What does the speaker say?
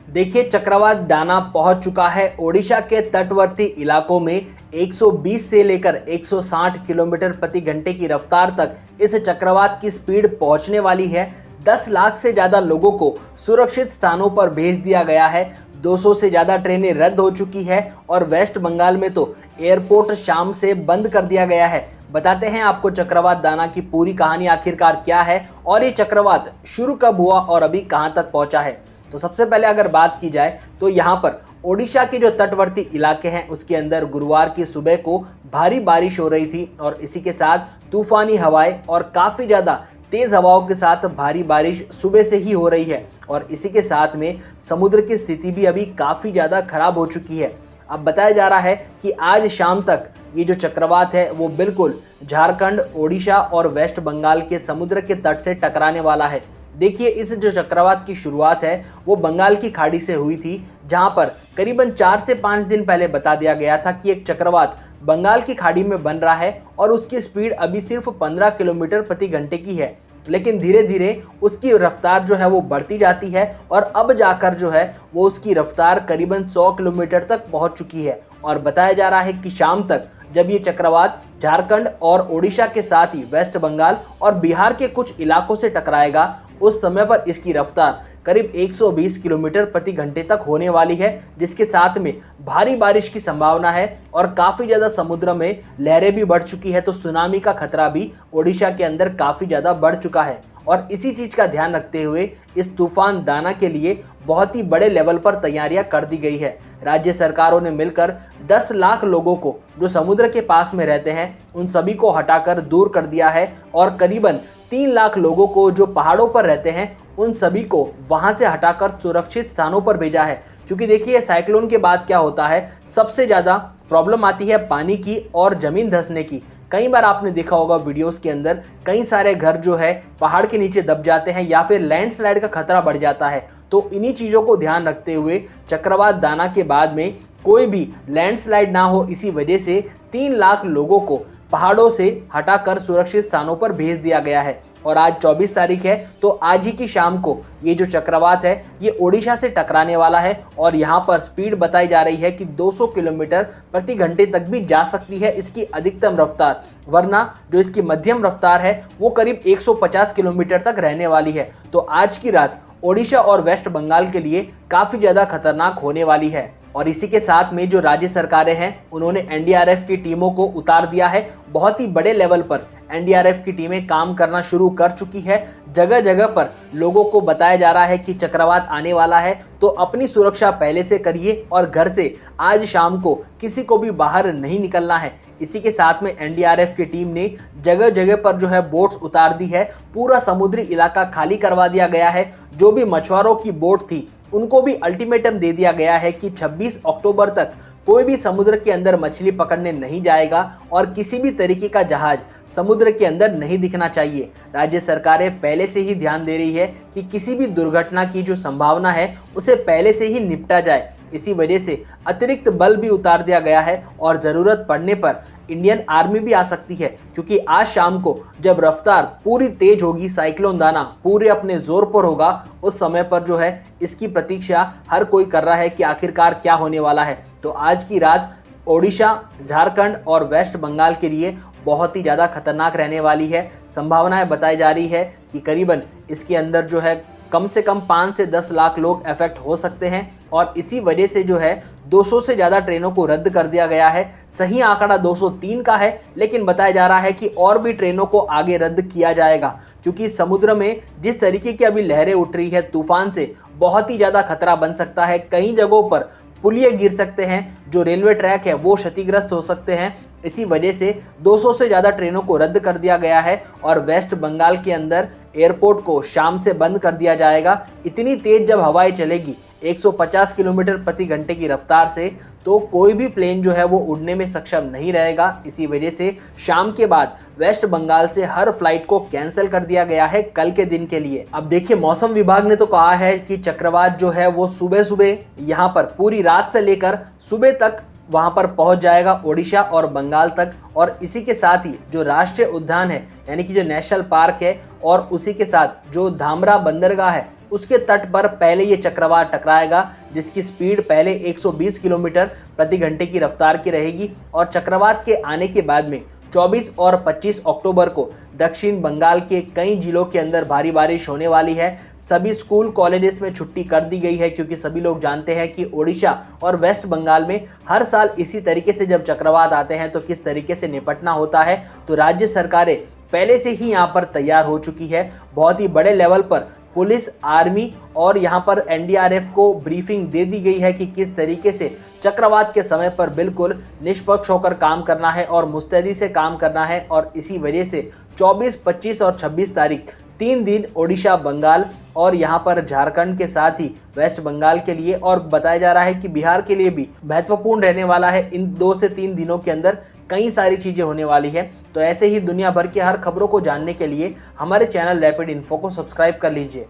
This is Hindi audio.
देखिए, चक्रवात दाना पहुंच चुका है ओडिशा के तटवर्ती इलाकों में। 120 से लेकर 160 किलोमीटर प्रति घंटे की रफ्तार तक इस चक्रवात की स्पीड पहुंचने वाली है। 10 लाख से ज़्यादा लोगों को सुरक्षित स्थानों पर भेज दिया गया है। 200 से ज़्यादा ट्रेनें रद्द हो चुकी है और वेस्ट बंगाल में तो एयरपोर्ट शाम से बंद कर दिया गया है। बताते हैं आपको चक्रवात दाना की पूरी कहानी आखिरकार क्या है और ये चक्रवात शुरू कब हुआ और अभी कहां तक पहुंचा है। तो सबसे पहले अगर बात की जाए तो यहाँ पर ओडिशा के जो तटवर्ती इलाके हैं उसके अंदर गुरुवार की सुबह को भारी बारिश हो रही थी और इसी के साथ तूफानी हवाएं और काफ़ी ज़्यादा तेज़ हवाओं के साथ भारी बारिश सुबह से ही हो रही है और इसी के साथ में समुद्र की स्थिति भी अभी काफ़ी ज़्यादा खराब हो चुकी है। अब बताया जा रहा है कि आज शाम तक ये जो चक्रवात है वो बिल्कुल झारखंड, ओडिशा और वेस्ट बंगाल के समुद्र के तट से टकराने वाला है। देखिए, इस जो चक्रवात की शुरुआत है वो बंगाल की खाड़ी से हुई थी, जहां पर करीबन 4 से 5 दिन पहले बता दिया गया था कि एक चक्रवात बंगाल की खाड़ी में बन रहा है और उसकी स्पीड अभी सिर्फ 15 किलोमीटर प्रति घंटे की है। लेकिन धीरे धीरे उसकी रफ्तार जो है वो बढ़ती जाती है और अब जाकर जो है वो उसकी रफ्तार करीबन 100 किलोमीटर तक पहुंच चुकी है और बताया जा रहा है कि शाम तक जब ये चक्रवात झारखंड और ओडिशा के साथ ही वेस्ट बंगाल और बिहार के कुछ इलाकों से टकराएगा, उस समय पर इसकी रफ्तार करीब 120 किलोमीटर प्रति घंटे तक होने वाली है, जिसके साथ में भारी बारिश की संभावना है और काफ़ी ज़्यादा समुद्र में लहरें भी बढ़ चुकी है। तो सुनामी का खतरा भी ओडिशा के अंदर काफ़ी ज़्यादा बढ़ चुका है और इसी चीज़ का ध्यान रखते हुए इस तूफान दाना के लिए बहुत ही बड़े लेवल पर तैयारियां कर दी गई है। राज्य सरकारों ने मिलकर 10 लाख लोगों को जो समुद्र के पास में रहते हैं उन सभी को हटाकर दूर कर दिया है और करीबन 3 लाख लोगों को जो पहाड़ों पर रहते हैं उन सभी को वहां से हटाकर सुरक्षित स्थानों पर भेजा है। क्योंकि देखिए, साइक्लोन के बाद क्या होता है, सबसे ज़्यादा प्रॉब्लम आती है पानी की और ज़मीन धंसने की। कई बार आपने देखा होगा वीडियोस के अंदर कई सारे घर जो है पहाड़ के नीचे दब जाते हैं या फिर लैंडस्लाइड का खतरा बढ़ जाता है। तो इन्हीं चीज़ों को ध्यान रखते हुए चक्रवात दाना के बाद में कोई भी लैंडस्लाइड ना हो, इसी वजह से 3 लाख लोगों को पहाड़ों से हटाकर सुरक्षित स्थानों पर भेज दिया गया है। और आज 24 तारीख है, तो आज ही की शाम को ये जो चक्रवात है ये ओडिशा से टकराने वाला है और यहाँ पर स्पीड बताई जा रही है कि 200 किलोमीटर प्रति घंटे तक भी जा सकती है इसकी अधिकतम रफ्तार, वरना जो इसकी मध्यम रफ्तार है वो करीब 150 किलोमीटर तक रहने वाली है। तो आज की रात ओडिशा और वेस्ट बंगाल के लिए काफ़ी ज़्यादा खतरनाक होने वाली है। और इसी के साथ में जो राज्य सरकारें हैं उन्होंने एनडीआरएफ की टीमों को उतार दिया है। बहुत ही बड़े लेवल पर एनडीआरएफ की टीमें काम करना शुरू कर चुकी है। जगह जगह पर लोगों को बताया जा रहा है कि चक्रवात आने वाला है, तो अपनी सुरक्षा पहले से करिए और घर से आज शाम को किसी को भी बाहर नहीं निकलना है। इसी के साथ में एनडीआरएफ की टीम ने जगह जगह पर जो है बोट्स उतार दी है। पूरा समुद्री इलाका खाली करवा दिया गया है। जो भी मछुआरों की बोट थी उनको भी अल्टीमेटम दे दिया गया है कि 26 अक्टूबर तक कोई भी समुद्र के अंदर मछली पकड़ने नहीं जाएगा और किसी भी तरीके का जहाज समुद्र के अंदर नहीं दिखना चाहिए। राज्य सरकारें पहले से ही ध्यान दे रही है कि किसी भी दुर्घटना की जो संभावना है उसे पहले से ही निपटा जाए। इसी वजह से अतिरिक्त बल भी उतार दिया गया है और ज़रूरत पड़ने पर इंडियन आर्मी भी आ सकती है, क्योंकि आज शाम को जब रफ्तार पूरी तेज होगी, साइक्लोन दाना पूरे अपने जोर पर होगा, उस समय पर जो है इसकी प्रतीक्षा हर कोई कर रहा है कि आखिरकार क्या होने वाला है। तो आज की रात ओडिशा, झारखंड और वेस्ट बंगाल के लिए बहुत ही ज़्यादा खतरनाक रहने वाली है। संभावनाएं बताई जा रही है कि करीबन इसके अंदर जो है कम से कम 5 से 10 लाख लोग अफेक्ट हो सकते हैं और इसी वजह से जो है 200 से ज़्यादा ट्रेनों को रद्द कर दिया गया है। सही आंकड़ा 203 का है, लेकिन बताया जा रहा है कि और भी ट्रेनों को आगे रद्द किया जाएगा, क्योंकि समुद्र में जिस तरीके की अभी लहरें उठ रही है तूफान से बहुत ही ज़्यादा खतरा बन सकता है। कई जगहों पर पुलिये गिर सकते हैं, जो रेलवे ट्रैक है वो क्षतिग्रस्त हो सकते हैं। इसी वजह से 200 से ज़्यादा ट्रेनों को रद्द कर दिया गया है और वेस्ट बंगाल के अंदर एयरपोर्ट को शाम से बंद कर दिया जाएगा। इतनी तेज जब हवाएं चलेगी 150 किलोमीटर प्रति घंटे की रफ्तार से, तो कोई भी प्लेन जो है वो उड़ने में सक्षम नहीं रहेगा। इसी वजह से शाम के बाद वेस्ट बंगाल से हर फ्लाइट को कैंसिल कर दिया गया है कल के दिन के लिए। अब देखिए, मौसम विभाग ने तो कहा है कि चक्रवात जो है वो सुबह सुबह यहाँ पर पूरी रात से लेकर सुबह तक वहां पर पहुंच जाएगा, ओडिशा और बंगाल तक। और इसी के साथ ही जो राष्ट्रीय उद्यान है, यानी कि जो नेशनल पार्क है, और उसी के साथ जो धामरा बंदरगाह है उसके तट पर पहले ये चक्रवात टकराएगा, जिसकी स्पीड पहले 120 किलोमीटर प्रति घंटे की रफ्तार की रहेगी और चक्रवात के आने के बाद में 24 और 25 अक्टूबर को दक्षिण बंगाल के कई जिलों के अंदर भारी बारिश होने वाली है। सभी स्कूल कॉलेजेस में छुट्टी कर दी गई है, क्योंकि सभी लोग जानते हैं कि ओडिशा और वेस्ट बंगाल में हर साल इसी तरीके से जब चक्रवात आते हैं तो किस तरीके से निपटना होता है। तो राज्य सरकारें पहले से ही यहाँ पर तैयार हो चुकी है। बहुत ही बड़े लेवल पर पुलिस, आर्मी और यहाँ पर एनडीआरएफ को ब्रीफिंग दे दी गई है कि किस तरीके से चक्रवात के समय पर बिल्कुल निष्पक्ष होकर काम करना है और मुस्तैदी से काम करना है। और इसी वजह से 24, 25 और 26 तारीख 3 दिन ओडिशा, बंगाल और यहाँ पर झारखंड के साथ ही वेस्ट बंगाल के लिए और बताया जा रहा है कि बिहार के लिए भी महत्वपूर्ण रहने वाला है। इन 2 से 3 दिनों के अंदर कई सारी चीजें होने वाली है। तो ऐसे ही दुनिया भर की हर खबरों को जानने के लिए हमारे चैनल रैपिड इन्फो को सब्सक्राइब कर लीजिए।